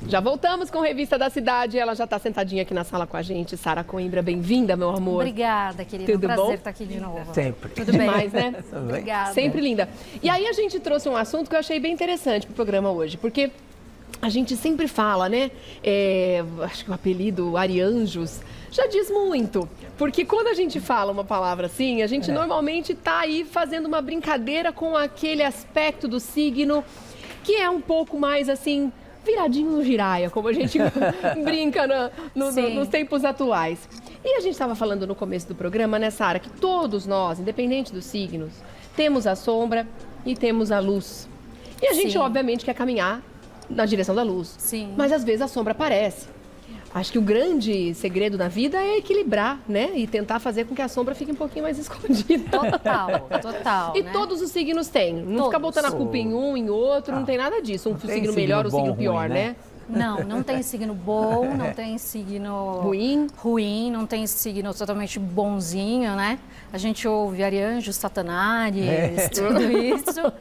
Já voltamos com a Revista da Cidade. Ela já está sentadinha aqui na sala com a gente. Sara Coimbra, bem-vinda, meu amor. Obrigada, querida. Tudo é um prazer bom? estar aqui de novo. Sempre. Tudo bem? Demais, né? Obrigada. Sempre linda. E aí a gente trouxe um assunto que eu achei bem interessante para o programa hoje, porque a gente sempre fala, né? Acho que o apelido Arianjos já diz muito. Porque quando a gente fala uma palavra assim, a gente normalmente está aí fazendo uma brincadeira com aquele aspecto do signo que é um pouco mais assim, viradinho no giraia, como a gente brinca nos tempos atuais. E a gente estava falando no começo do programa, né, Sara, que todos nós, independente dos signos, temos a sombra e temos a luz. E a gente, obviamente, quer caminhar na direção da luz. Sim. Mas às vezes a sombra aparece. Acho que o grande segredo na vida é equilibrar, né? E tentar fazer com que a sombra fique um pouquinho mais escondida. Total. E né? todos os signos têm. Não fica botando a culpa em um, em outro, não tem nada disso. Um signo melhor ou um signo pior, né? Não tem signo bom, não tem signo ruim, não tem signo totalmente bonzinho, né? A gente ouve Arianjos, Satanares, tudo isso,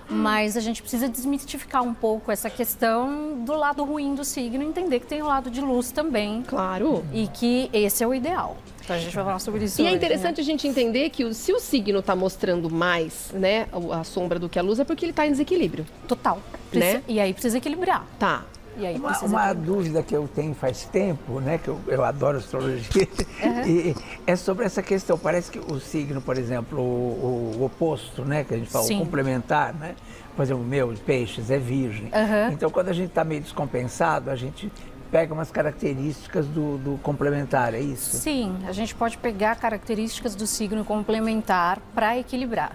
mas a gente precisa desmistificar um pouco essa questão do lado ruim do signo e entender que tem o lado de luz também. Claro. E que esse é o ideal. Então a gente vai falar sobre isso E hoje, é interessante, né? A gente entender que se o signo está mostrando mais, né, a sombra do que a luz, é porque ele está em desequilíbrio. Total. Né? E aí precisa equilibrar. Tá. E aí Uma dúvida que eu tenho faz tempo, né, que eu adoro astrologia, e é sobre essa questão. Parece que o signo, por exemplo, o oposto, né, que a gente fala, o complementar, né? Por exemplo, o meu, peixes, é virgem. Então, quando a gente está meio descompensado, a gente pega umas características do complementar, é isso? Sim, a gente pode pegar características do signo complementar para equilibrar.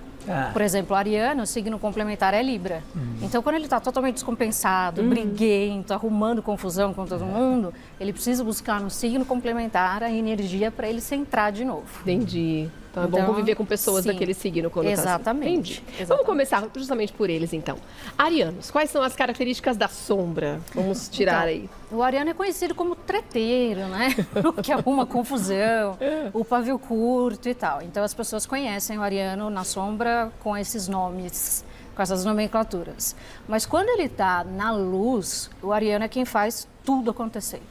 Por exemplo, o ariano, o signo complementar é Libra. Então, quando ele está totalmente descompensado, briguento, arrumando confusão com todo mundo, ele precisa buscar no signo complementar a energia para ele centrar de novo. Entendi. Então é bom conviver com pessoas daquele signo quando Exatamente. Vamos começar justamente por eles, então. Arianos, quais são as características da sombra? Vamos tirar aí. O ariano é conhecido como treteiro, né? O que arruma confusão, o pavio curto e tal. Então as pessoas conhecem o ariano na sombra com esses nomes, com essas nomenclaturas. Mas quando ele está na luz, o ariano é quem faz tudo acontecer.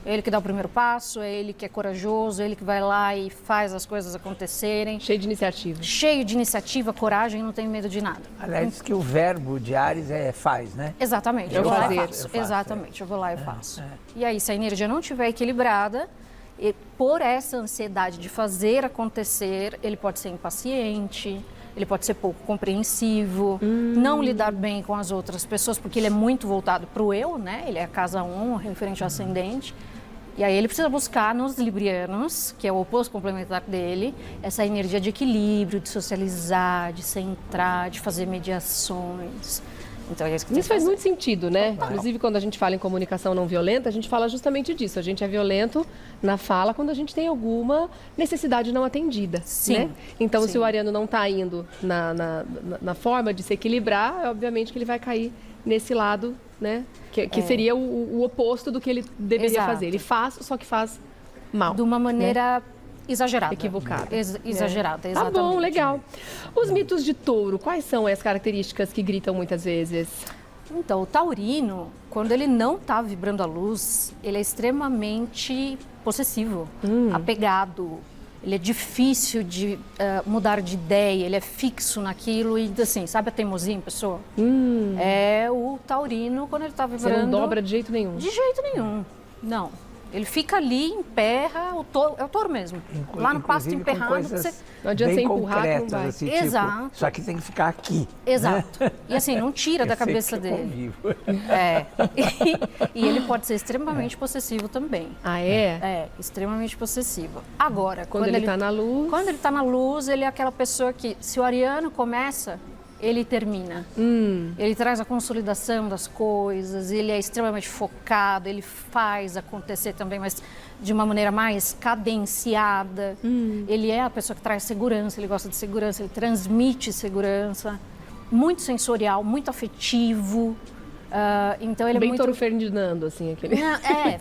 Ele que dá o primeiro passo, é ele que é corajoso, ele que vai lá e faz as coisas acontecerem. Cheio de iniciativa. Cheio de iniciativa, coragem, não tem medo de nada. Aliás, diz que o verbo de Áries é faz, né? Exatamente, eu vou lá e faço. Exatamente, eu vou lá e faço. E aí, se a energia não estiver equilibrada, por essa ansiedade de fazer acontecer, ele pode ser impaciente, ele pode ser pouco compreensivo, não lidar bem com as outras pessoas, porque ele é muito voltado para o eu, né? Ele é a casa 1, referente ao ascendente. E aí ele precisa buscar nos librianos, que é o oposto complementar dele, essa energia de equilíbrio, de socializar, de centrar, de fazer mediações. Então, é isso que Isso faz muito sentido, né? Inclusive, quando a gente fala em comunicação não violenta, a gente fala justamente disso. A gente é violento na fala quando a gente tem alguma necessidade não atendida. Sim. Né? Então, se o ariano não está indo na forma de se equilibrar, obviamente que ele vai cair nesse lado, né? Que seria o oposto do que ele deveria fazer. Ele faz, só que faz mal. De uma maneira exagerada. Equivocada. Exagerada, exatamente. Tá bom, legal. Os mitos de touro, quais são as características que gritam muitas vezes? Então, o taurino, quando ele não está vibrando a luz, ele é extremamente possessivo, apegado. Ele é difícil de mudar de ideia, ele é fixo naquilo e, assim, sabe a teimosia em pessoa? É o taurino quando ele está vibrando... Você não dobra de jeito nenhum? De jeito nenhum, não. Ele fica ali, emperra, é o touro mesmo. Lá no pasto emperrado. Não adianta você empurrar, que não vai. Assim, Exato. Tipo, só que tem que ficar aqui. Exato. Né? E assim, não tira da cabeça dele. E ele pode ser extremamente possessivo também. Ah, é? É, extremamente possessivo. Agora, quando ele está na luz... Quando ele está na luz, ele é aquela pessoa que, se o ariano começa, ele termina. Ele traz a consolidação das coisas, ele é extremamente focado, ele faz acontecer também, mas de uma maneira mais cadenciada. Ele é a pessoa que traz segurança, ele gosta de segurança, ele transmite segurança. Muito sensorial, muito afetivo. Então ele bem é muito... Touro Ferdinando, assim, aquele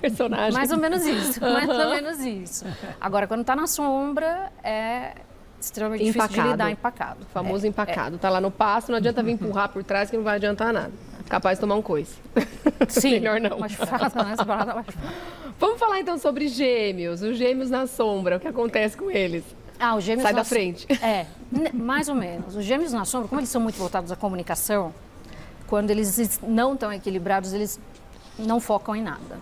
personagem. Mais ou menos isso, mais ou menos isso. Agora, quando está na sombra, é extremamente difícil de lidar, empacado. O famoso empacado. Tá lá no pasto, não adianta vir empurrar por trás que não vai adiantar nada. Capaz de tomar um coice. Sim, melhor não. uma chifrada, né? Essa parada mais... Vamos falar então sobre gêmeos, os gêmeos na sombra, o que acontece com eles? Os gêmeos Sai da frente. Mais ou menos. Os gêmeos na sombra, como eles são muito voltados à comunicação, quando eles não estão equilibrados, eles não focam em nada.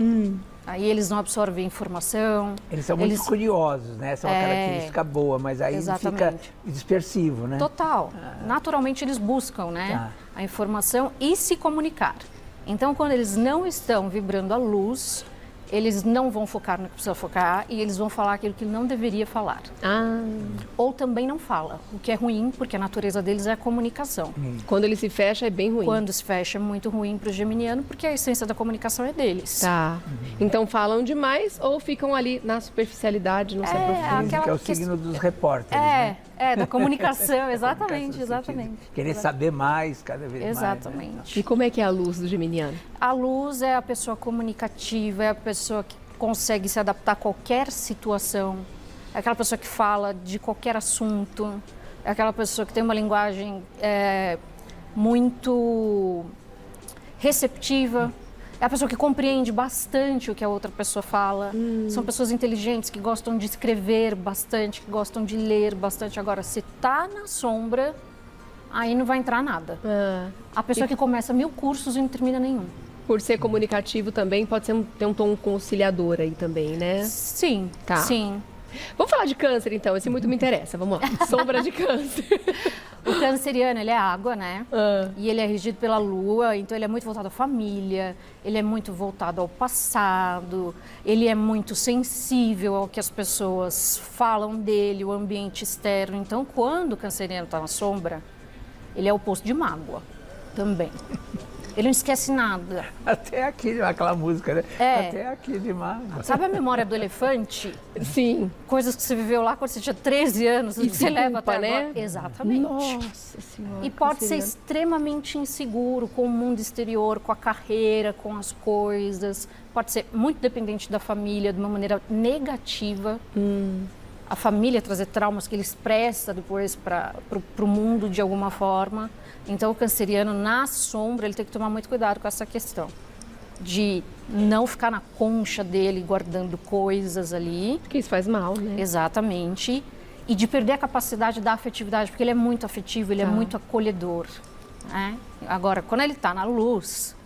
Aí eles não absorvem informação. Eles são muito curiosos, né? Essa é uma característica boa, mas aí fica dispersivo, né? Total. Naturalmente eles buscam, né? A informação e se comunicar. Então, quando eles não estão vibrando a luz, eles não vão focar no que precisa focar e eles vão falar aquilo que não deveria falar. Ou também não fala, o que é ruim, porque a natureza deles é a comunicação. Quando ele se fecha, é bem ruim. Quando se fecha, é muito ruim para o geminiano, porque a essência da comunicação é deles. Tá. Então falam demais ou ficam ali na superficialidade, não se aprofundam? Que é o signo dos repórteres, né? Da comunicação, exatamente. Querer saber mais, cada vez mais. Exatamente. E como é que é a luz do geminiano? A luz é a pessoa comunicativa, é a pessoa que consegue se adaptar a qualquer situação, é aquela pessoa que fala de qualquer assunto, é aquela pessoa que tem uma linguagem muito receptiva, é a pessoa que compreende bastante o que a outra pessoa fala. São pessoas inteligentes que gostam de escrever bastante, que gostam de ler bastante. Agora, se tá na sombra, aí não vai entrar nada. A pessoa que começa 1000 cursos e não termina nenhum. Por ser comunicativo também, pode ter um tom conciliador aí também, né? Sim, sim. Vamos falar de câncer, então. Esse muito me interessa. Vamos lá. Sombra de câncer. O canceriano, ele é água, né? E ele é regido pela lua, então ele é muito voltado à família, ele é muito voltado ao passado, ele é muito sensível ao que as pessoas falam dele, o ambiente externo. Então, quando o canceriano está na sombra, ele é o oposto de mágoa também. Ele não esquece nada. Até aqui, aquela música, né? Até aqui de mágoa. Sabe a memória do elefante? Sim. Coisas que você viveu lá quando você tinha 13 anos e você leva até né? agora. Exatamente. Nossa Senhora. E pode ser extremamente inseguro com o mundo exterior, com a carreira, com as coisas. Pode ser muito dependente da família, de uma maneira negativa. A família trazer traumas que ele expressa depois para o mundo de alguma forma. Então, o canceriano, na sombra, ele tem que tomar muito cuidado com essa questão de não ficar na concha dele guardando coisas ali. Porque isso faz mal, né? Exatamente. E de perder a capacidade da afetividade, porque ele é muito afetivo, ele é muito acolhedor. Né? Agora, quando ele está na luz,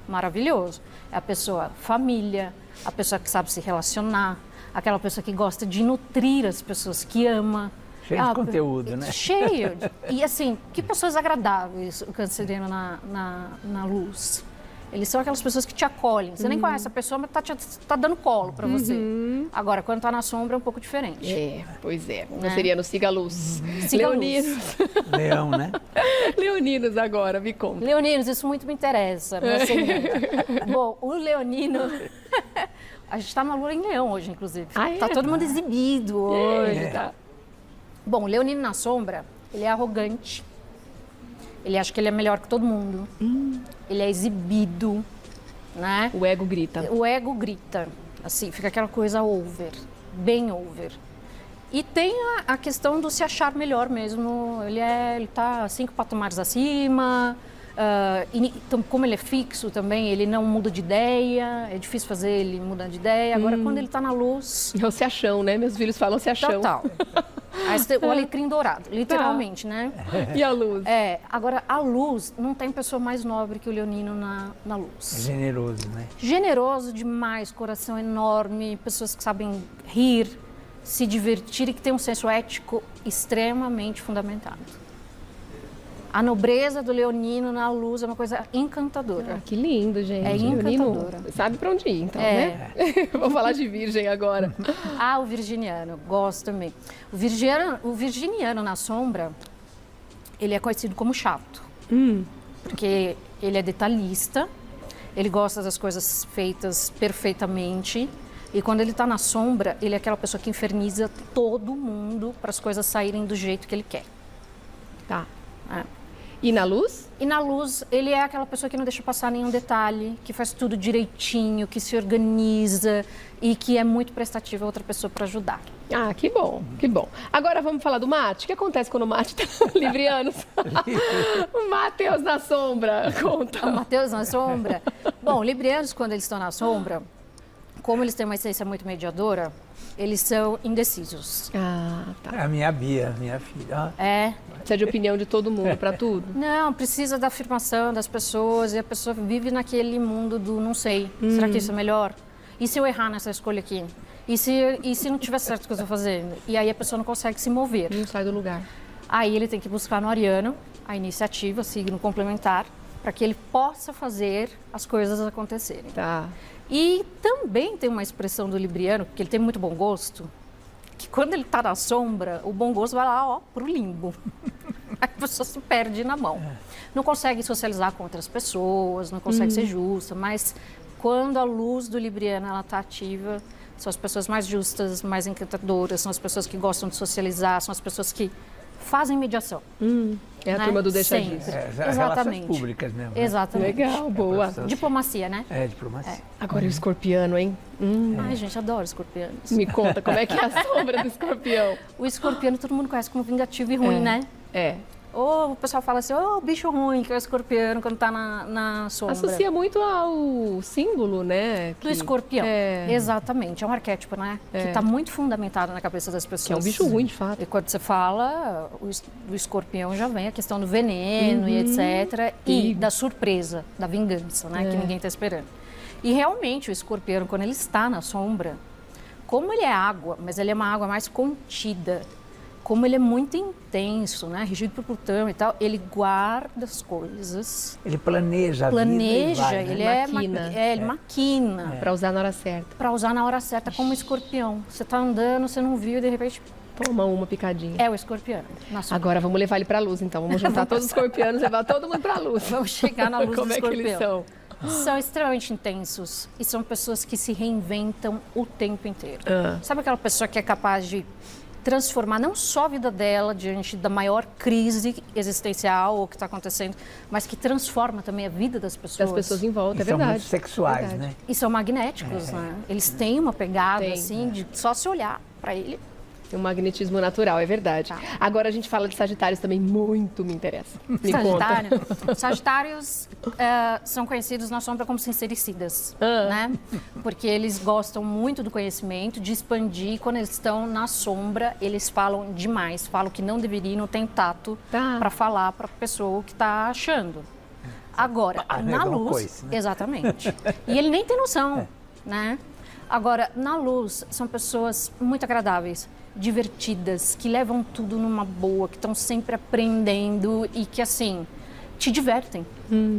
maravilhoso. É a pessoa família, a pessoa que sabe se relacionar, aquela pessoa que gosta de nutrir as pessoas que ama. Cheio de conteúdo, né? Cheio. E assim, que pessoas agradáveis o canceriano na luz. Eles são aquelas pessoas que te acolhem. Você nem conhece a pessoa, mas tá dando colo para você. Agora, quando tá na sombra, é um pouco diferente. Pois é. O canceriano siga a luz. Siga Leoninos. A luz. Leão, né? Leoninos agora, me conta. Leoninos, isso muito me interessa. Bom, o leonino... A gente tá na lua em leão hoje, inclusive. Tá todo mundo exibido hoje. Tá. Bom, o leonino na sombra, ele é arrogante, ele acha que ele é melhor que todo mundo, ele é exibido, né? O ego grita. O ego grita, assim, fica aquela coisa over, bem over. E tem a questão do se achar melhor mesmo, ele tá 5 patamares acima, então, como ele é fixo também, ele não muda de ideia, é difícil fazer ele mudar de ideia. Agora, quando ele tá na luz... É o se achão, né? Meus filhos falam se achão. Total. O alecrim dourado, literalmente, né? E a luz? Agora, a luz, não tem pessoa mais nobre que o leonino na luz. Generoso, né? Generoso demais, coração enorme, pessoas que sabem rir, se divertir e que tem um senso ético extremamente fundamentado. A nobreza do leonino na luz é uma coisa encantadora. Que lindo, gente. É encantadora. Sabe pra onde ir, então, né? Vou falar de virgem agora. O virginiano, gosto também. O virginiano na sombra, ele é conhecido como chato. Porque ele é detalhista, ele gosta das coisas feitas perfeitamente. E quando ele está na sombra, ele é aquela pessoa que inferniza todo mundo para as coisas saírem do jeito que ele quer. Tá. E na luz? E na luz, ele é aquela pessoa que não deixa passar nenhum detalhe, que faz tudo direitinho, que se organiza e que é muito prestativa a outra pessoa para ajudar. Ah, que bom, que bom. Agora vamos falar do mate. O que acontece quando o mate está librianos? O Matheus na sombra, conta. O Matheus na sombra. Bom, librianos, quando eles estão na sombra, como eles têm uma essência muito mediadora, eles são indecisos. Ah, tá. A minha Bia, minha filha. É. Precisa de opinião de todo mundo para tudo? Não, precisa da afirmação das pessoas e a pessoa vive naquele mundo do não sei. Será que isso é melhor? E se eu errar nessa escolha aqui? E se não tiver certo o que eu estou fazendo? E aí a pessoa não consegue se mover. Não sai do lugar. Aí ele tem que buscar no ariano a iniciativa, signo complementar, para que ele possa fazer as coisas acontecerem. Tá. E também tem uma expressão do libriano, porque ele tem muito bom gosto, que quando ele está na sombra, o bom gosto vai lá, ó, pro limbo. A pessoa se perde na mão. Não consegue socializar com outras pessoas, não consegue ser justa, mas quando a luz do libriano ela está ativa, são as pessoas mais justas, mais encantadoras, são as pessoas que gostam de socializar, são as pessoas que fazem mediação. É a turma do deixa disso. As relações públicas mesmo. Né? Exatamente. Legal, boa. Diplomacia, né? É, diplomacia. Agora o escorpiano, hein? Ai, gente, adoro escorpianos. Me conta, como é que é a sombra do escorpião? O escorpiano todo mundo conhece como vingativo e ruim, né? É. Ou o pessoal fala assim, o bicho ruim, que é o escorpiano, quando tá na sombra. Associa muito ao símbolo, né? Do escorpião. É. Exatamente, é um arquétipo, né? Que está muito fundamentado na cabeça das pessoas. Que é um bicho ruim, de fato. E quando você fala, o escorpião já vem a questão do veneno e etc. E da surpresa, da vingança, né? Que ninguém está esperando. E realmente o escorpião, quando ele está na sombra, como ele é água, mas ele é uma água mais contida, como ele é muito intenso, né, regido por Plutão e tal, ele guarda as coisas. Ele planeja a vida e vai, né? Ele maquina. Para usar na hora certa. Para usar na hora certa, como um escorpião. Você está andando, você não viu e de repente... Toma uma picadinha. É o escorpião. Agora vamos levar ele para a luz, então. Vamos juntar todos os escorpianos e levar todo mundo para a luz. Vamos chegar na luz do escorpião. Como é que eles são? São extremamente intensos e são pessoas que se reinventam o tempo inteiro. Sabe aquela pessoa que é capaz de transformar não só a vida dela diante da maior crise existencial ou que está acontecendo, mas que transforma também a vida das pessoas. Das pessoas em volta, é são verdade. muito sexuais, né? E são magnéticos, né? Eles têm uma pegada, assim, de só se olhar para ele. Tem um magnetismo natural, é verdade. Tá. Agora a gente fala de Sagitários também, muito me interessa. Me Sagitário. conta. Sagitários são conhecidos na sombra como sincericidas, né? Porque eles gostam muito do conhecimento, de expandir. E quando eles estão na sombra, eles falam demais, falam que não deveriam, não tem tato para falar para a pessoa o que está achando. Agora, na luz, coice, né? Exatamente. E ele nem tem noção, né? Agora, na luz, são pessoas muito agradáveis, divertidas, que levam tudo numa boa, que estão sempre aprendendo e que, assim, te divertem.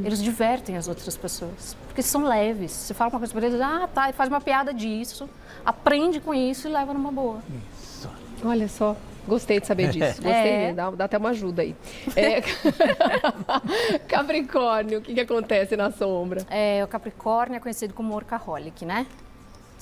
Eles divertem as outras pessoas, porque são leves. Você fala uma coisa para eles, tá, e faz uma piada disso, aprende com isso e leva numa boa. Isso. Olha só. Gostei de saber disso. Gostei, dá até uma ajuda aí. Capricórnio, o que acontece na sombra? O Capricórnio é conhecido como workaholic, né?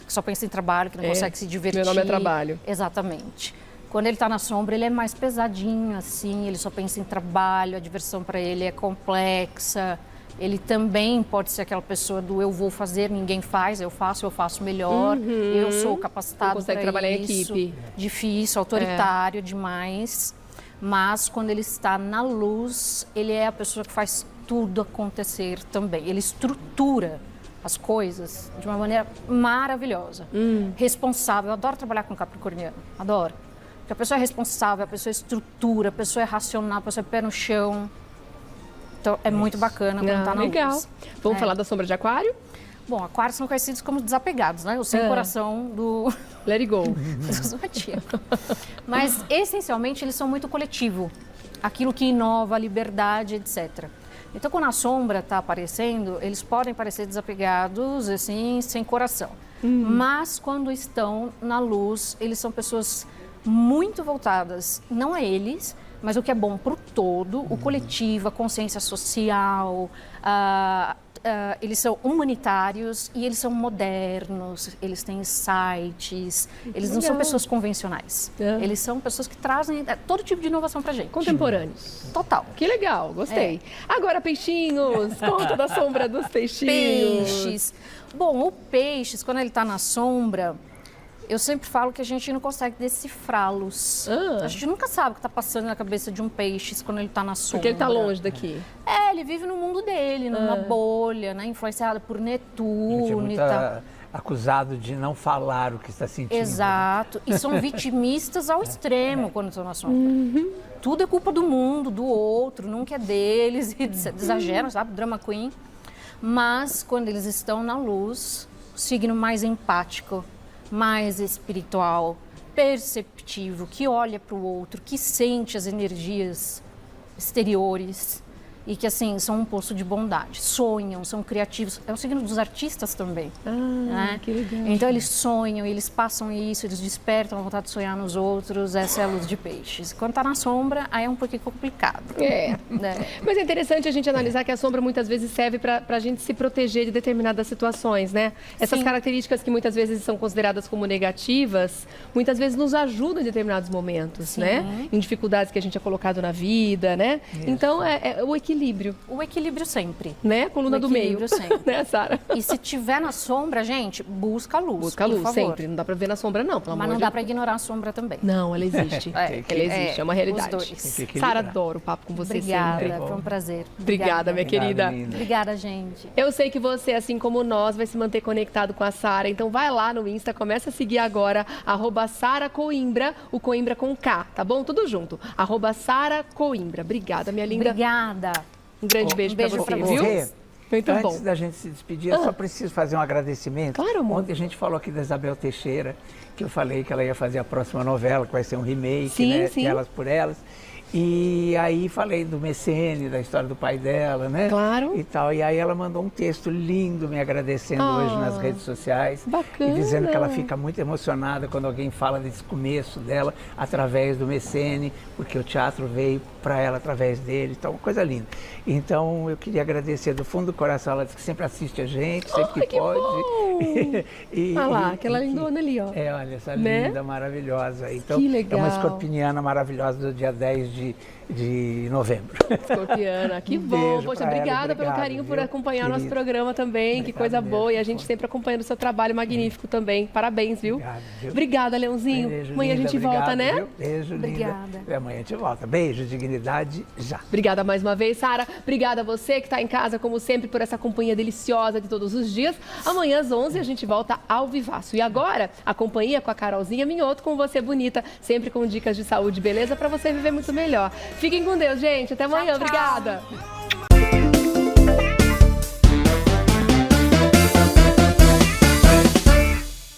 Que só pensa em trabalho, que não consegue se divertir. Meu nome é trabalho. Exatamente. Quando ele está na sombra, ele é mais pesadinho, assim, ele só pensa em trabalho, a diversão para ele é complexa. Ele também pode ser aquela pessoa do eu vou fazer, ninguém faz, eu faço melhor, eu sou capacitado para isso. Consegue trabalhar em equipe. Difícil, autoritário demais. Mas quando ele está na luz, ele é a pessoa que faz tudo acontecer também. Ele estrutura as coisas de uma maneira maravilhosa. Responsável. Eu adoro trabalhar com capricorniano, adoro. Porque a pessoa é responsável, a pessoa estrutura, a pessoa é racional, a pessoa é pé no chão. Então, é muito bacana quando está na legal. luz. Vamos falar da sombra de Aquário? Bom, Aquários são conhecidos como desapegados, né? O sem coração do... Let it go. do zodíaco. Mas, essencialmente, eles são muito coletivo. Aquilo que inova, a liberdade, etc. Então, quando a sombra está aparecendo, eles podem parecer desapegados, assim, sem coração. Mas, quando estão na luz, eles são pessoas muito voltadas, não a eles, mas o que é bom para o todo, o coletivo, a consciência social, eles são humanitários e eles são modernos, eles têm insights, eles não são pessoas convencionais. Eles são pessoas que trazem todo tipo de inovação para a gente. Contemporâneos. Total. Que legal, gostei. Agora, peixinhos, conta da sombra dos peixinhos. Peixes. Bom, o peixes, quando ele está na sombra, Eu sempre falo que a gente não consegue decifrá-los. A gente nunca sabe o que está passando na cabeça de um peixe quando ele está na sombra. Porque ele está longe daqui. Ele vive no mundo dele, numa bolha, né? Influenciado por Netuno e tal. Acusado de não falar o que está sentindo. Exato. E são vitimistas ao extremo quando estão na sombra. Tudo é culpa do mundo, do outro, nunca é deles. E exageram, sabe? Drama queen. Mas quando eles estão na luz, o signo mais empático, mais espiritual, perceptivo, que olha para o outro, que sente as energias exteriores e que, assim, são um poço de bondade. Sonham, são criativos. É o signo dos artistas também. Né? Que legal. Então, eles sonham, eles passam isso, eles despertam a vontade de sonhar nos outros. Essa é a luz de peixes. Quando está na sombra, aí é um pouquinho complicado. Mas é interessante a gente analisar que a sombra muitas vezes serve para a gente se proteger de determinadas situações, né? Essas características que muitas vezes são consideradas como negativas, muitas vezes nos ajudam em determinados momentos, né? Em dificuldades que a gente é colocado na vida, né? Isso. Então, é o equilíbrio. O equilíbrio sempre. Né? A coluna do meio. O equilíbrio sempre. Né, Sara? E se tiver na sombra, gente, busca a luz. Busca a luz, sempre. Não dá pra ver na sombra, não. Mas não dá pra ignorar a sombra também. Não, ela existe. Ela existe, é uma realidade. Os dois. Sara, adoro o papo com você. Obrigada, sempre. Foi um prazer. Obrigada, minha querida. Obrigada, gente. Eu sei que você, assim como nós, vai se manter conectado com a Sara. Então vai lá no Insta, começa a seguir agora, @SaraCoimbra, o Coimbra com K, tá bom? Tudo junto. @SaraCoimbra. Obrigada, minha linda. Obrigada. Um grande beijo pra você, viu? Muito bom. Antes da gente se despedir, eu só preciso fazer um agradecimento. Claro, amor. Ontem a gente falou aqui da Isabel Teixeira, que eu falei que ela ia fazer a próxima novela, que vai ser um remake, sim, né? Sim. De Elas por Elas. E aí falei do Mecene, da história do pai dela, né? Claro. E tal. E aí ela mandou um texto lindo me agradecendo hoje nas redes sociais. Bacana. E dizendo que ela fica muito emocionada quando alguém fala desse começo dela através do Mecene, porque o teatro veio para ela através dele. Então, coisa linda. Então, eu queria agradecer do fundo do coração. Ela disse que sempre assiste a gente, sempre que pode. Olha lá, aquela lindona ali, ó. Olha, essa linda, maravilhosa. Então, que legal. É uma escorpiniana maravilhosa do dia 10 de novembro. Escorpiana, que bom. Poxa, obrigada pelo carinho, por acompanhar nosso programa também. Que coisa boa. E a gente sempre acompanhando o seu trabalho magnífico também. Parabéns, viu? Obrigada, Leãozinho. Amanhã a gente volta, né? Viu? Beijo, linda. E amanhã a gente volta. Beijo, dignidade, já. Obrigada mais uma vez, Sara. Obrigada a você que está em casa, como sempre, por essa companhia deliciosa de todos os dias. Amanhã às 11 a gente volta ao vivaço. E agora, a companhia com a Carolzinha Minhoto, com você bonita, sempre com dicas de saúde e beleza para você viver muito melhor. Fiquem com Deus, gente. Até amanhã. Tchau, tchau. Obrigada.